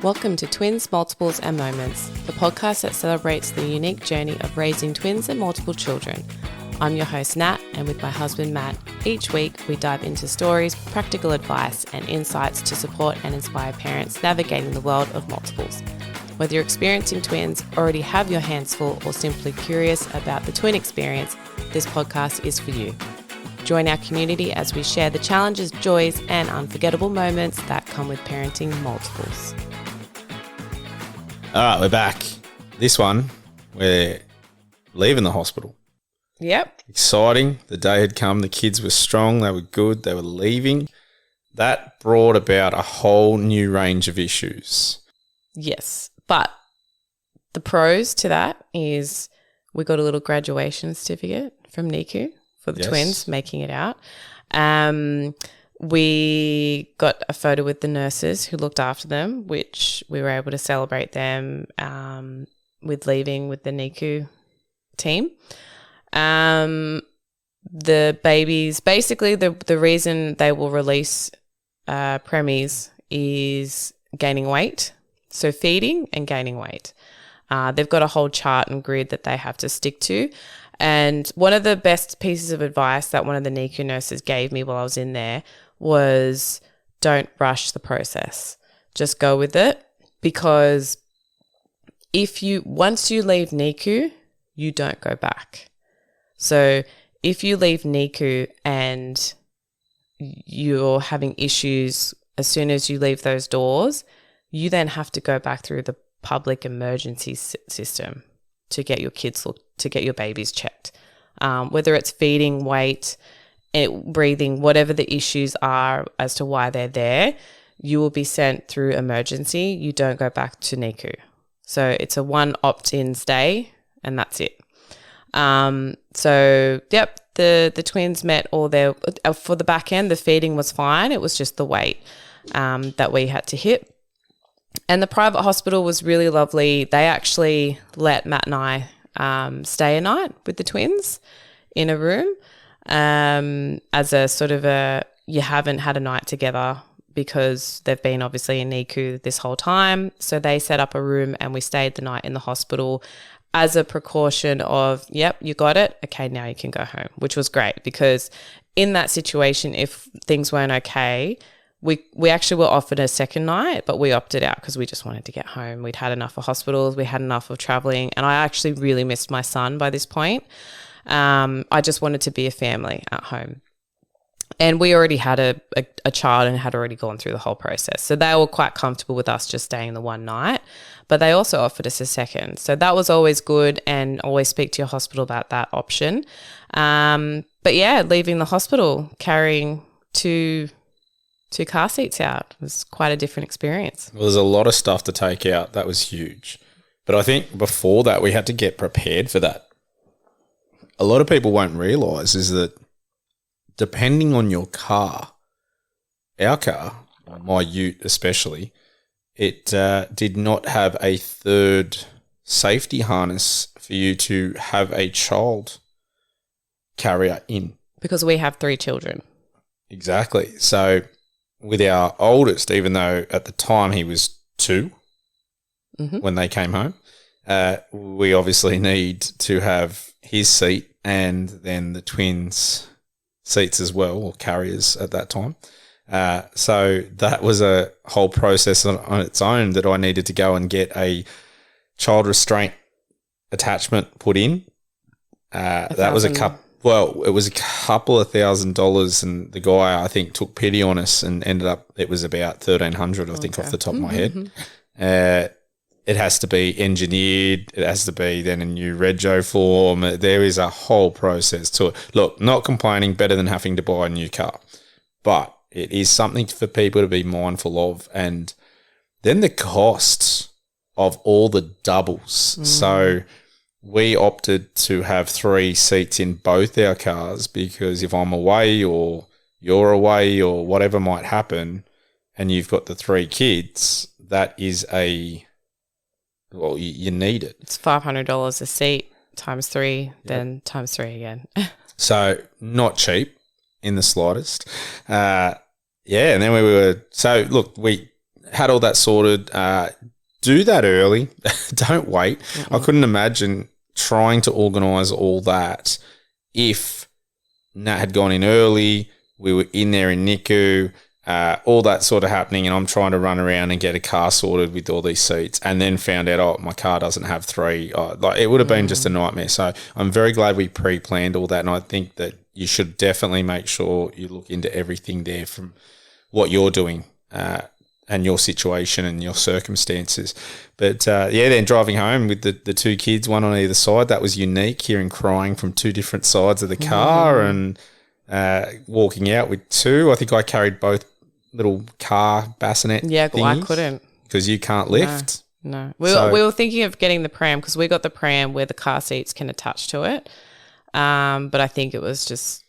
Welcome to Twins, Multiples and Moments, the podcast that celebrates the unique journey of raising twins and multiple children. I'm your host Nat, and with my husband Matt, each week we dive into stories, practical advice and insights to support and inspire parents navigating the world of multiples. Whether you're experiencing twins, already have your hands full, or simply curious about the twin experience, this podcast is for you. Join our community as we share the challenges, joys and unforgettable moments that come with parenting multiples. All right, we're back. This one, we're leaving the hospital. Yep. Exciting. The day had come. The kids were strong. They were good. They were leaving. That brought about a whole new range of issues. Yes. But the pros to that is we got a little graduation certificate from NICU for the twins making it out. We got a photo with the nurses who looked after them, which we were able to celebrate them with leaving with the NICU team. The babies, basically the reason they will release preemies is gaining weight, so feeding and gaining weight. They've got a whole chart and grid that they have to stick to. And one of the best pieces of advice that one of the NICU nurses gave me while I was in there was don't rush the process. Just go with it, because once you leave NICU, you don't go back. So if you leave NICU and you're having issues as soon as you leave those doors, you then have to go back through the public emergency system to get your to get your babies checked. Whether it's feeding, weight, breathing, whatever the issues are as to why they're there, you will be sent through emergency. You don't go back to NICU. So it's a one opt-in stay and that's it. So, yep, the twins met all their, for the back end, the feeding was fine. It was just the weight that we had to hit. And the private hospital was really lovely. They actually let Matt and I stay a night with the twins in a room as a sort of you haven't had a night together because they've been obviously in NICU this whole time. So they set up a room and we stayed the night in the hospital as a precaution of, yep, you got it. Okay, now you can go home, which was great because in that situation, if things weren't okay, we actually were offered a second night, but we opted out because we just wanted to get home. We'd had enough of hospitals. We had enough of traveling. And I actually really missed my son by this point. I just wanted to be a family at home. And we already had a child and had already gone through the whole process. So they were quite comfortable with us just staying the one night, but they also offered us a second. So that was always good, and always speak to your hospital about that option. But yeah, leaving the hospital, carrying two car seats out was quite a different experience. Well, there's a lot of stuff to take out. That was huge. But I think before that, we had to get prepared for that. A lot of people won't realise is that depending on your car, our car, my ute especially, it did not have a third safety harness for you to have a child carrier in. Because we have 3 children. Exactly. So with our oldest, even though at the time he was 2 when they came home, we obviously need to have his seat and then the twins' seats as well, or carriers at that time. So that was a whole process on its own that I needed to go and get a child restraint attachment put in. That was it was a couple of $1,000, and the guy I think took pity on us and ended up, it was about $1,300, I think, off the top of my head. It has to be engineered. It has to be then a new rego form. There is a whole process to it. Look, not complaining, better than having to buy a new car, but it is something for people to be mindful of. And then the costs of all the doubles. So we opted to have 3 seats in both our cars because if I'm away or you're away or whatever might happen and you've got the 3 kids, that is you need it. It's $500 a seat times 3, then times 3 again. So not cheap in the slightest. And then we were, so look, we had all that sorted. Do that early. Don't wait. I couldn't imagine trying to organise all that if Nat had gone in early, we were in there in NICU, all that sort of happening, and I'm trying to run around and get a car sorted with all these seats, and then found out, oh, my car doesn't have 3. Like, it would have been just a nightmare. So I'm very glad we pre-planned all that, and I think that you should definitely make sure you look into everything there from what you're doing and your situation and your circumstances. But, then driving home with the 2 kids, one on either side, that was unique, hearing crying from 2 different sides of the car and walking out with 2. I think I carried both little car bassinet well, I couldn't. Because you can't lift. No. We were thinking of getting the pram because we got the pram where the car seats can attach to it. But I think it was just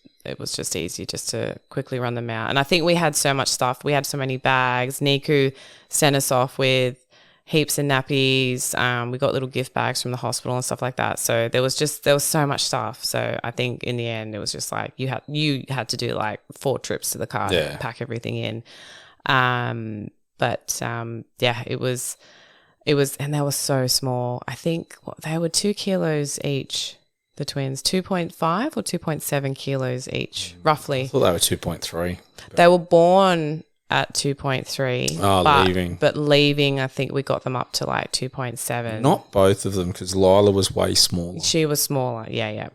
easy just to quickly run them out. And I think we had so much stuff. We had so many bags. Niku sent us off with heaps of nappies. We got little gift bags from the hospital and stuff like that. So there was so much stuff. So I think in the end it was just like you had to do like 4 trips to the car to pack everything in. It was, and they were so small. I think they were 2 kilos each. The twins, 2.5 or 2.7 kilos each, roughly. I thought they were 2.3. They were born at 2.3. Oh, leaving. But leaving, I think we got them up to like 2.7. Not both of them, because Lila was way smaller. She was smaller, yeah.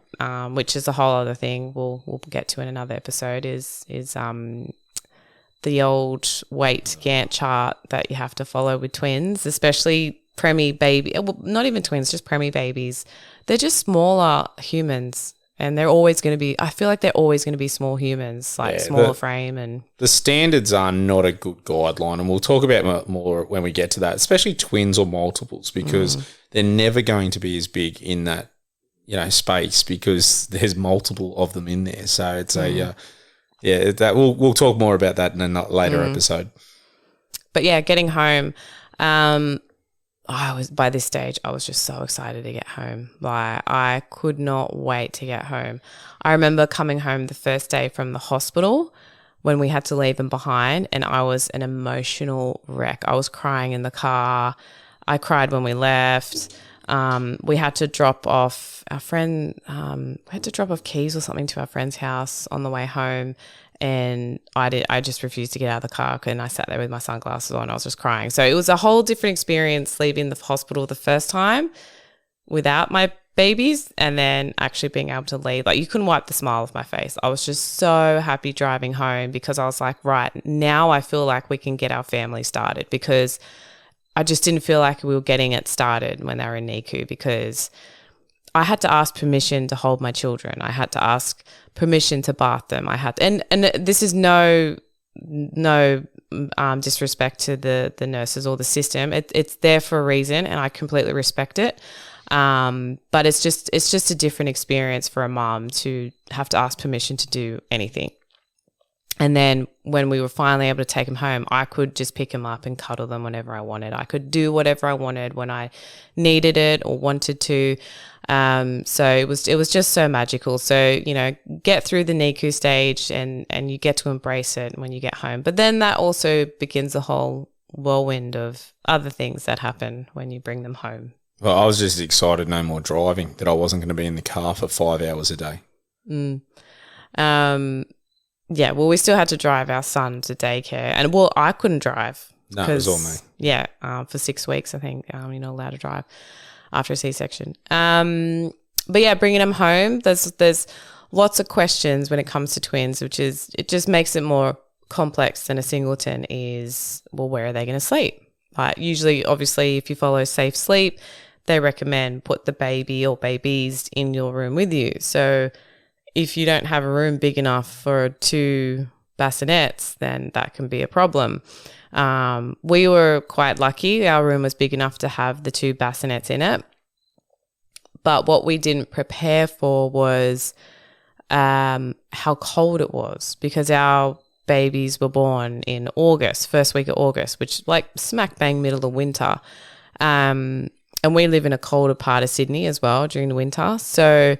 Which is a whole other thing we'll get to in another episode is the old weight Gantt chart that you have to follow with twins, especially preemie baby. Well, not even twins, just preemie babies. They're just smaller humans, and they're always going to be – I feel like they're always going to be small humans, like smaller frame. And the standards are not a good guideline, and we'll talk about more when we get to that, especially twins or multiples, because they're never going to be as big in that, space, because there's multiple of them in there. So it's that we'll talk more about that in a later episode. But, getting home by this stage, I was just so excited to get home. Like, I could not wait to get home. I remember coming home the first day from the hospital when we had to leave them behind, and I was an emotional wreck. I was crying in the car. I cried when we left. We had to drop off our friend. We had to drop off keys or something to our friend's house on the way home. And I just refused to get out of the car, and I sat there with my sunglasses on. I was just crying. So it was a whole different experience leaving the hospital the first time without my babies, and then actually being able to leave. Like, you couldn't wipe the smile off my face. I was just so happy driving home, because I was like, right, now I feel like we can get our family started, because I just didn't feel like we were getting it started when they were in NICU, because I had to ask permission to hold my children. I had to ask permission to bath them. I had to, and this is no disrespect to the nurses or the system. It's there for a reason, and I completely respect it. But it's just a different experience for a mom to have to ask permission to do anything. And then when we were finally able to take them home, I could just pick them up and cuddle them whenever I wanted. I could do whatever I wanted when I needed it or wanted to. So it was just so magical. So, get through the NICU stage and you get to embrace it when you get home. But then that also begins a whole whirlwind of other things that happen when you bring them home. Well, I was just excited no more driving, that I wasn't going to be in the car for 5 hours a day. Yeah, well, we still had to drive our son to daycare. And, well, I couldn't drive. No, it was all me. Yeah, for 6 weeks, I think, you're not allowed to drive after a C-section. But, yeah, bringing them home, there's lots of questions when it comes to twins, which is, it just makes it more complex than a singleton is, well, where are they going to sleep? Usually, obviously, if you follow Safe Sleep, they recommend put the baby or babies in your room with you. So if you don't have a room big enough for 2 bassinets, then that can be a problem. We were quite lucky. Our room was big enough to have the 2 bassinets in it. But what we didn't prepare for was how cold it was, because our babies were born in August, first week of August, which like smack bang middle of winter. And we live in a colder part of Sydney as well during the winter. So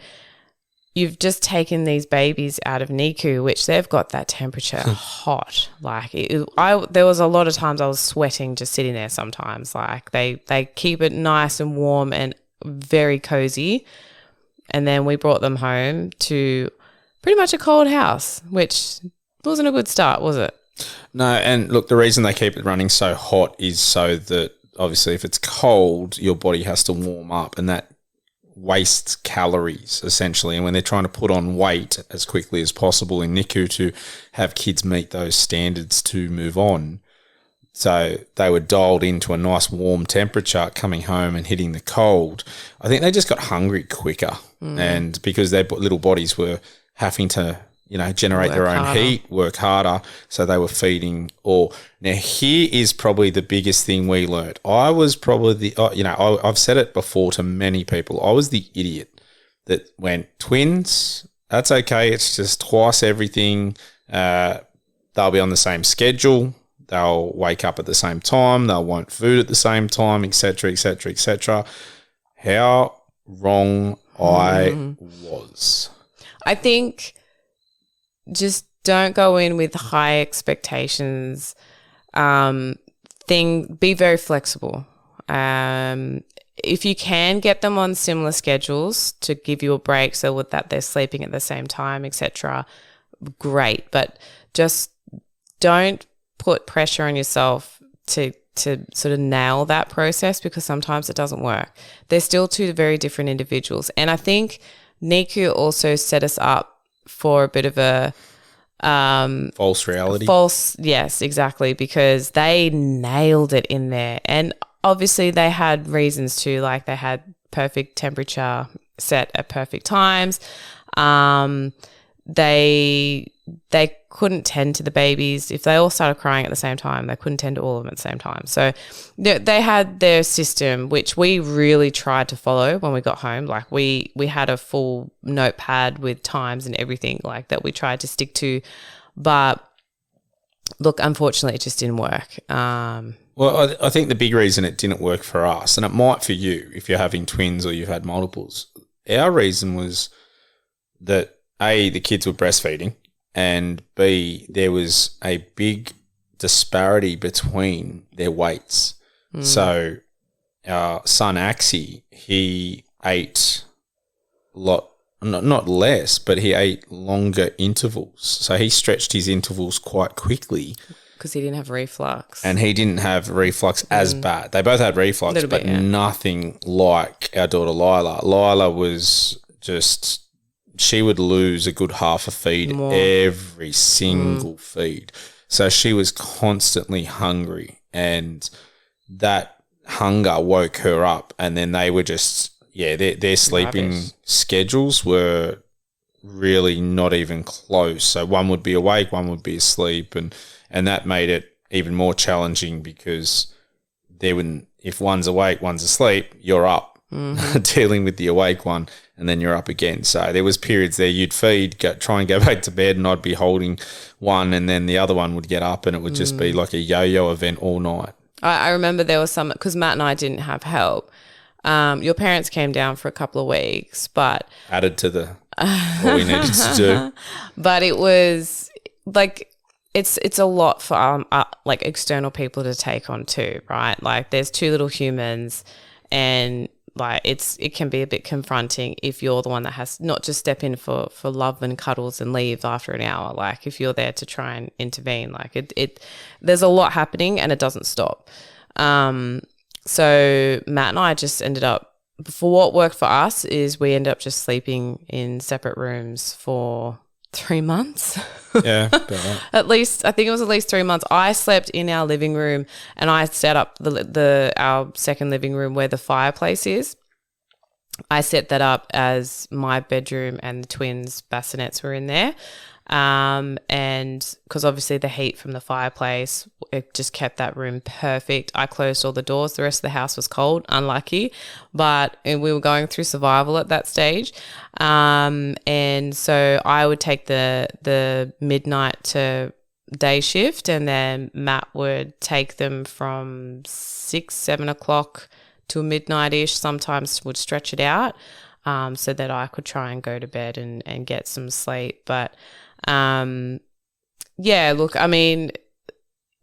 you've just taken these babies out of NICU, which they've got that temperature hot. Like there was a lot of times I was sweating just sitting there sometimes. Like they keep it nice and warm and very cozy. And then we brought them home to pretty much a cold house, which wasn't a good start, was it? No, and look, the reason they keep it running so hot is so that obviously if it's cold, your body has to warm up, and that wastes calories essentially. And when they're trying to put on weight as quickly as possible in NICU to have kids meet those standards to move on, so they were dialed into a nice warm temperature coming home and hitting the cold. I think they just got hungry quicker, and because their little bodies were having to generate their own heat, work harder. So they were feeding all. Now, here is probably the biggest thing we learned. I was probably I've said it before to many people. I was the idiot that went, twins, that's okay. It's just twice everything. They'll be on the same schedule. They'll wake up at the same time. They'll want food at the same time, etc., etc., etc. How wrong I was. I think just don't go in with high expectations. Be very flexible. If you can get them on similar schedules to give you a break so that they're sleeping at the same time, etc., great. But just don't put pressure on yourself to sort of nail that process, because sometimes it doesn't work. They're still two very different individuals. And I think NICU also set us up for a bit of a false reality. Yes, exactly, because they nailed it in there. And obviously they had reasons to, like they had perfect temperature set at perfect times. They couldn't tend to the babies. If they all started crying at the same time, they couldn't tend to all of them at the same time. So they had their system, which we really tried to follow when we got home. Like we had a full notepad with times and everything like that we tried to stick to. But look, unfortunately, it just didn't work. Well, I think the big reason it didn't work for us, and it might for you if you're having twins or you've had multiples, our reason was that A, the kids were breastfeeding, and B, there was a big disparity between their weights. So our son Axie, he ate a lot, not less, but he ate longer intervals. So he stretched his intervals quite quickly. Because he didn't have reflux. And he didn't have reflux as bad. They both had reflux, but nothing like our daughter Lila. Lila was just... she would lose a good half a feed every single feed. So she was constantly hungry, and that hunger woke her up. And then they were just, their sleeping schedules were really not even close. So one would be awake, one would be asleep. And that made it even more challenging, because if one's awake, one's asleep, you're up dealing with the awake one. And then you're up again. So there was periods there you'd feed, try and go back to bed, and I'd be holding one, and then the other one would get up, and it would just be like a yo-yo event all night. I remember there was some, because Matt and I didn't have help. Your parents came down for a couple of weeks, but... added to what we needed to do. But it was like... It's a lot for like external people to take on too, right? Like there's two little humans, and... like it can be a bit confronting if you're the one that has not just step in for love and cuddles and leave after an hour. Like if you're there to try and intervene, like it there's a lot happening and it doesn't stop. So Matt and I just ended up, for what worked for us is we ended up just sleeping in separate rooms for 3 months. Yeah. At least, I think it was at least 3 months. I slept in our living room, and I set up our second living room where the fireplace is. I set that up as my bedroom, and the twins' bassinets were in there. And because obviously the heat from the fireplace, it just kept that room perfect. I closed all the doors. The rest of the house was cold, unlucky, but we were going through survival at that stage. And so I would take the midnight to day shift, and then Matt would take them from 6, 7 o'clock to midnight-ish, sometimes would stretch it out. so that I could try and go to bed and get some sleep. But yeah, look, I mean,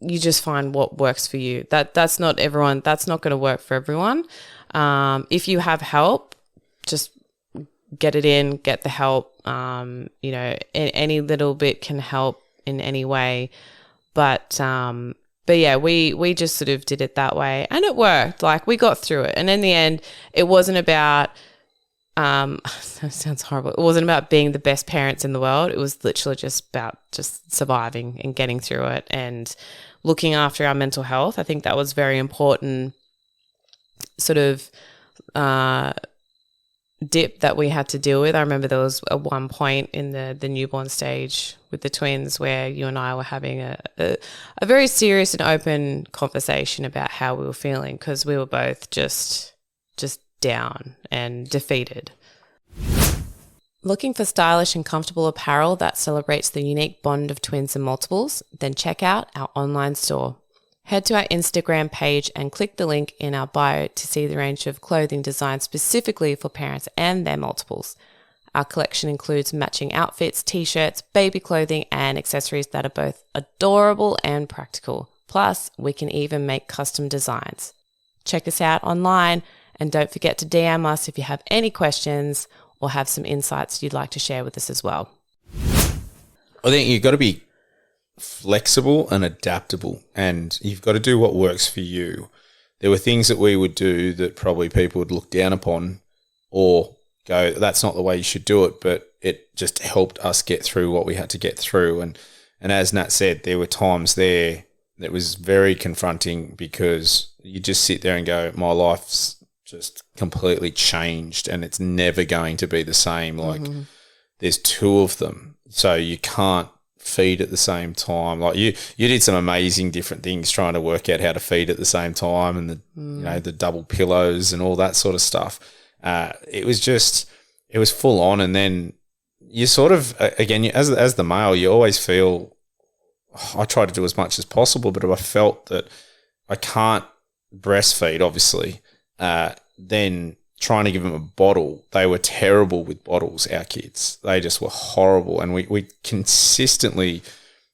you just find what works for you. That's not everyone. That's not going to work for everyone. If you have help, just get it in, get the help. You know, any little bit can help in any way. But yeah, we just sort of did it that way, and it worked. Like, we got through it. And in the end, it wasn't about, that sounds horrible. It wasn't about being the best parents in the world. It was literally just about just surviving and getting through it and looking after our mental health. I think that was very important sort of dip that we had to deal with. I remember there was a one point in the newborn stage with the twins where you and I were having a very serious and open conversation about how we were feeling, because we were both just down and defeated. Looking for stylish and comfortable apparel that celebrates the unique bond of twins and multiples? Then check out our online store. Head to our Instagram page and click the link in our bio to see the range of clothing designed specifically for parents and their multiples. Our collection includes matching outfits, t-shirts, baby clothing, and accessories that are both adorable and practical. Plus, we can even make custom designs. Check us out online, and don't forget to DM us if you have any questions or have some insights you'd like to share with us as well. I think you've got to be flexible and adaptable, and you've got to do what works for you. There were things that we would do that probably people would look down upon or go, that's not the way you should do it, but it just helped us get through what we had to get through. And as Nat said, there were times there that was very confronting, because you just sit there and go, my life's just completely changed and it's never going to be the same. Like, there's two of them, so you can't feed at the same time. Like, you did some amazing different things trying to work out how to feed at the same time, and you know, the double pillows and all that sort of stuff. It was full on. And then you sort of, again, as the male, you always feel, I try to do as much as possible, but if I felt that I can't breastfeed, obviously, then trying to give them a bottle, they were terrible with bottles, our kids. They just were horrible. And we consistently,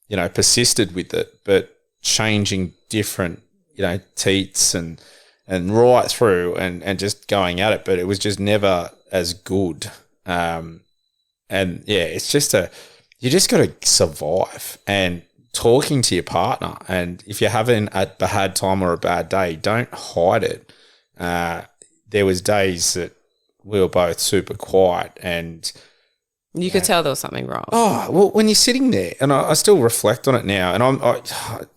you know, persisted with it, but changing different, you know, teats and right through and just going at it, but it was just never as good. And yeah, it's just you just got to survive and talking to your partner. And if you're having a bad time or a bad day, don't hide it. There was days that we were both super quiet, and you could tell there was something wrong. Oh, well, when you're sitting there, and I still reflect on it now, and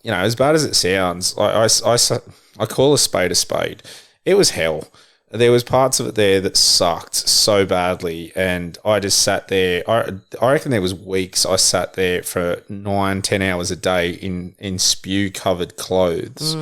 you know, as bad as it sounds, I call a spade a spade. It was hell. There was parts of it there that sucked so badly, and I just sat there. I reckon there was weeks I sat there for 9-10 hours a day in spew-covered clothes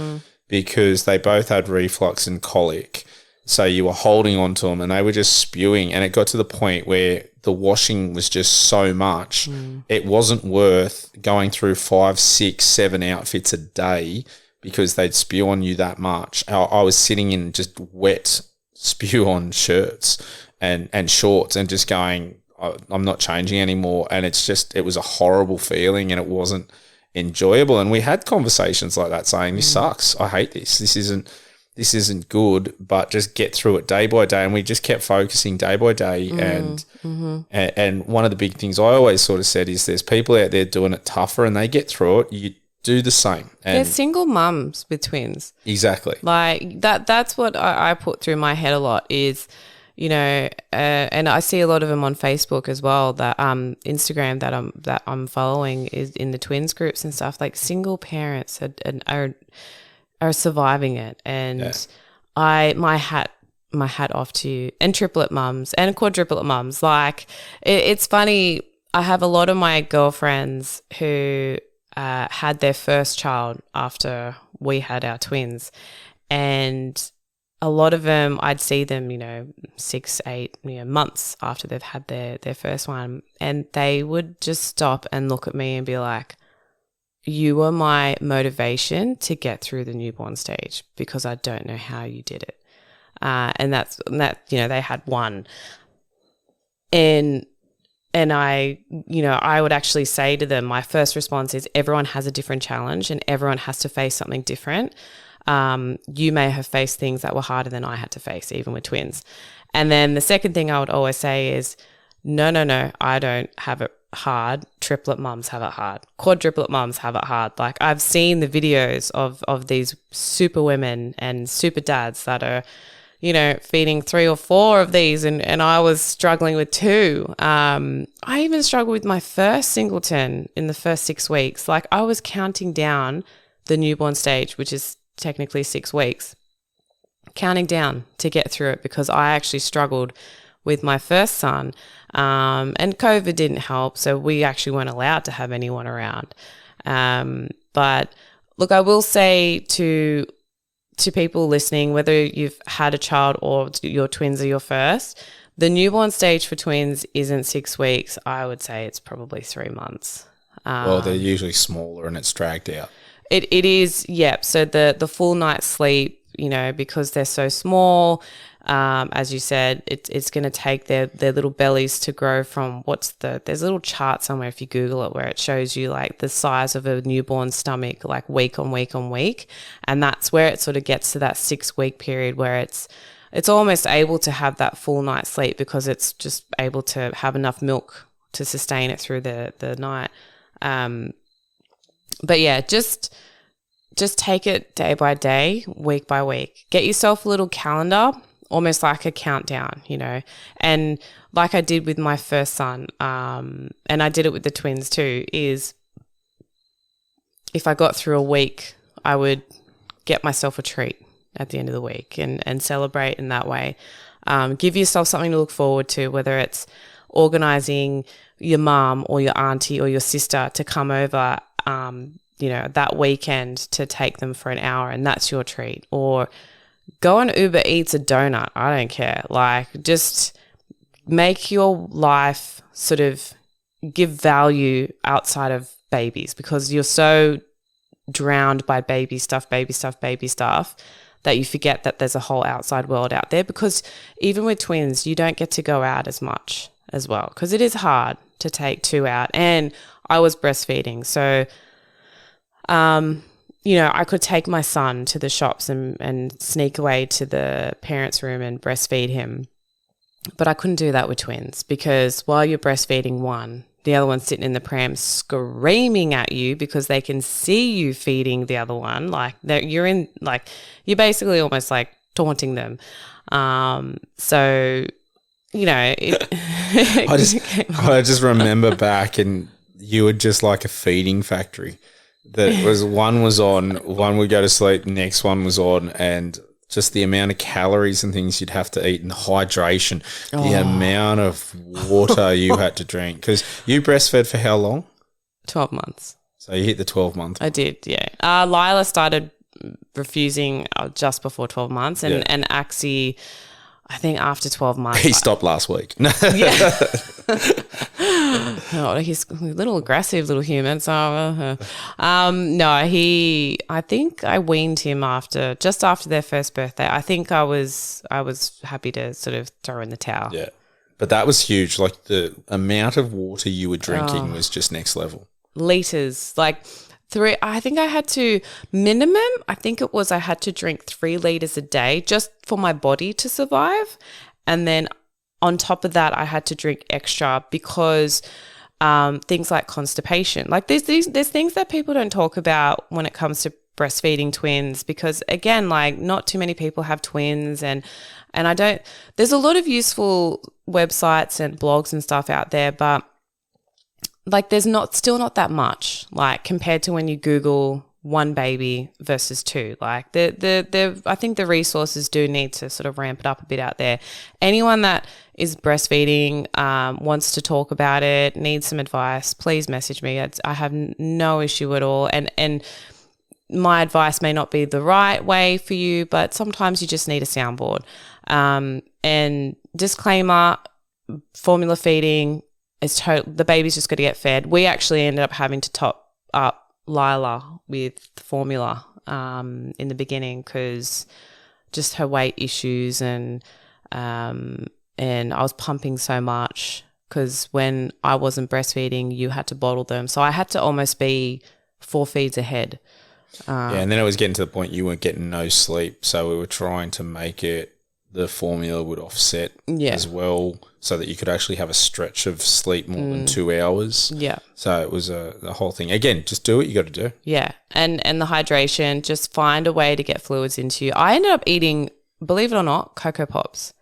because they both had reflux and colic. So you were holding on to them and they were just spewing, and it got to the point where the washing was just so much. It wasn't worth going through 5, 6, 7 outfits a day because they'd spew on you that much. I was sitting in just wet spew on shirts and shorts and just going, I'm not changing anymore. And it was a horrible feeling, and it wasn't enjoyable. And we had conversations like that saying, this sucks. I hate this. This isn't good, but just get through it day by day. And we just kept focusing day by day. And one of the big things I always sort of said is there's people out there doing it tougher and they get through it. You do the same. And they're single mums with twins. Exactly. Like that's what I put through my head a lot is, you know, and I see a lot of them on Facebook as well, that Instagram that I'm following is in the twins groups and stuff. Like, single parents are surviving it, and my hat off to you, and triplet mums and quadruplet mums. Like, it's funny. I have a lot of my girlfriends who had their first child after we had our twins, and a lot of them, I'd see them, you know, 6, 8 months after they've had their first one, and they would just stop and look at me and be like, you were my motivation to get through the newborn stage, because I don't know how you did it. And that, you know, they had one And I would actually say to them, my first response is everyone has a different challenge and everyone has to face something different. You may have faced things that were harder than I had to face, even with twins. And then the second thing I would always say is, no, I don't have it hard. Triplet mums have it hard. Quadruplet mums have it hard. Like, I've seen the videos of these super women and super dads that are, feeding 3 or 4 of these, and I was struggling with 2. I even struggled with my first singleton in the first 6 weeks. Like, I was counting down the newborn stage, which is technically 6 weeks, counting down to get through it because I actually struggled with my first son. And COVID didn't help, so we actually weren't allowed to have anyone around. But look, I will say to people listening, whether you've had a child or your twins are your first, the newborn stage for twins isn't 6 weeks. I would say it's probably 3 months. Well, they're usually smaller and it's dragged out. It is, yep. So the full night's sleep, because they're so small, as you said, it's going to take their little bellies to grow from there's a little chart somewhere if you Google it where it shows you like the size of a newborn stomach, like week on week on week. And that's where it sort of gets to that 6-week period where it's almost able to have that full night's sleep because it's just able to have enough milk to sustain it through the night. But yeah, just take it day by day, week by week. Get yourself a little calendar, almost like a countdown, and like I did with my first son, and I did it with the twins too, is if I got through a week, I would get myself a treat at the end of the week and celebrate in that way. Give yourself something to look forward to, whether it's organising your mum or your auntie or your sister to come over, that weekend to take them for an hour and that's your treat. Or go on Uber Eats a donut. I don't care. Like, just make your life sort of give value outside of babies because you're so drowned by baby stuff, that you forget that there's a whole outside world out there, because even with twins, you don't get to go out as much as well because it is hard to take 2 out. And I was breastfeeding. So, I could take my son to the shops and sneak away to the parents' room and breastfeed him. But I couldn't do that with twins because while you're breastfeeding one, the other one's sitting in the pram screaming at you because they can see you feeding the other one. Like, you're basically almost like taunting them. So, I just remember back and you were just like a feeding factory. That was one was on, one would go to sleep, the next one was on, and just the amount of calories and things you'd have to eat and hydration, the amount of water you had to drink. Because you breastfed for how long? 12 months. So you hit the 12-month. I did, yeah. Lila started refusing just before 12 months and Axie, I think after 12 months. He stopped last week. Yeah. Oh, he's a little aggressive little human. So, I think I weaned him just after their first birthday. I think I was happy to sort of throw in the towel. Yeah. But that was huge. Like, the amount of water you were drinking was just next level. Liters, like 3, I think I had to I had to drink 3 liters a day just for my body to survive. And then on top of that, I had to drink extra because things like constipation. Like, there's things that people don't talk about when it comes to breastfeeding twins, because again, like, not too many people have twins, and there's a lot of useful websites and blogs and stuff out there, but like, there's still not that much, like, compared to when you Google 1 baby versus 2. Like, I think the resources do need to sort of ramp it up a bit out there. Anyone that is breastfeeding, wants to talk about it, needs some advice, please message me. I have no issue at all. And my advice may not be the right way for you, but sometimes you just need a soundboard. And disclaimer, formula feeding, the baby's just got to get fed. We actually ended up having to top up Lila with formula in the beginning because just her weight issues and and I was pumping so much because when I wasn't breastfeeding, you had to bottle them. So I had to almost be 4 feeds ahead. And then it was getting to the point you weren't getting no sleep. So we were trying to make it the formula would offset as well so that you could actually have a stretch of sleep more than 2 hours. Yeah. So it was the whole thing. Again, just do what you got to do. Yeah. And the hydration, just find a way to get fluids into you. I ended up eating, believe it or not, Cocoa Pops.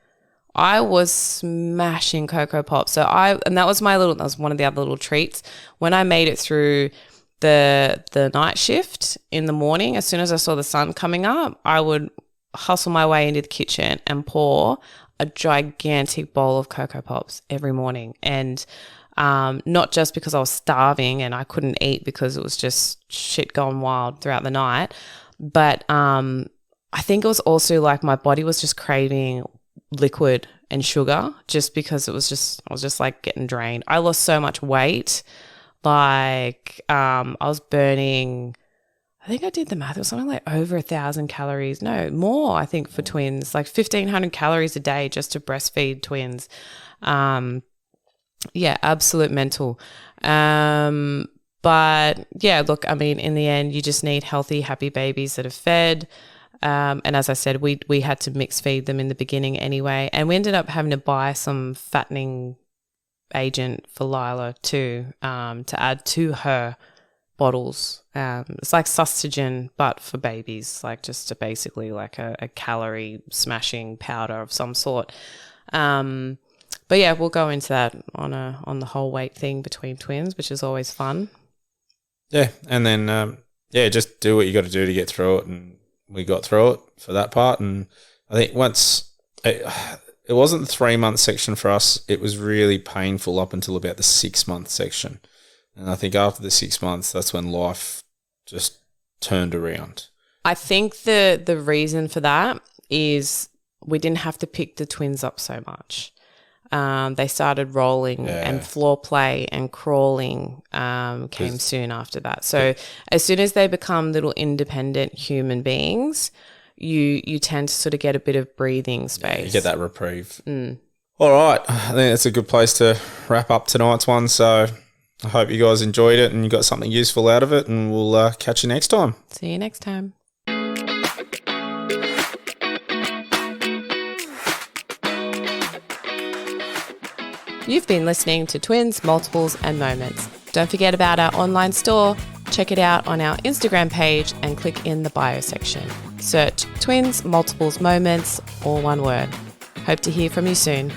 I was smashing Cocoa Pops. And that was one of the other little treats. When I made it through the night shift in the morning, as soon as I saw the sun coming up, I would hustle my way into the kitchen and pour a gigantic bowl of Cocoa Pops every morning. And not just because I was starving and I couldn't eat because it was just shit going wild throughout the night, but I think it was also like my body was just craving liquid and sugar just because I was just like getting drained. I lost so much weight. Like I was burning, I think I did the math. It was something like over 1,000 calories. No, more, I think, for twins, like 1,500 calories a day just to breastfeed twins. Yeah, absolute mental. But yeah, look, I mean, in the end, you just need healthy, happy babies that are fed. And as I said, we had to mix feed them in the beginning anyway. And we ended up having to buy some fattening agent for Lila too, to add to her bottles. It's like Sustagen, but for babies, like just basically like a calorie smashing powder of some sort. But yeah, we'll go into that on the whole weight thing between twins, which is always fun. Yeah, and then just do what you got to do to get through it, and we got through it for that part. And I think once it wasn't the 3-month section for us, it was really painful up until about the 6-month section. And I think after the 6 months, that's when life just turned around. I think the reason for that is we didn't have to pick the twins up so much. They started rolling and floor play and crawling came soon after that. So as soon as they become little independent human beings, you tend to sort of get a bit of breathing space. Yeah, you get that reprieve. All right. I think that's a good place to wrap up tonight's one. So I hope you guys enjoyed it and you got something useful out of it, and we'll catch you next time. See you next time. You've been listening to Twins, Multiples and Moments. Don't forget about our online store. Check it out on our Instagram page and click in the bio section. Search Twins, Multiples, Moments, all one word. Hope to hear from you soon.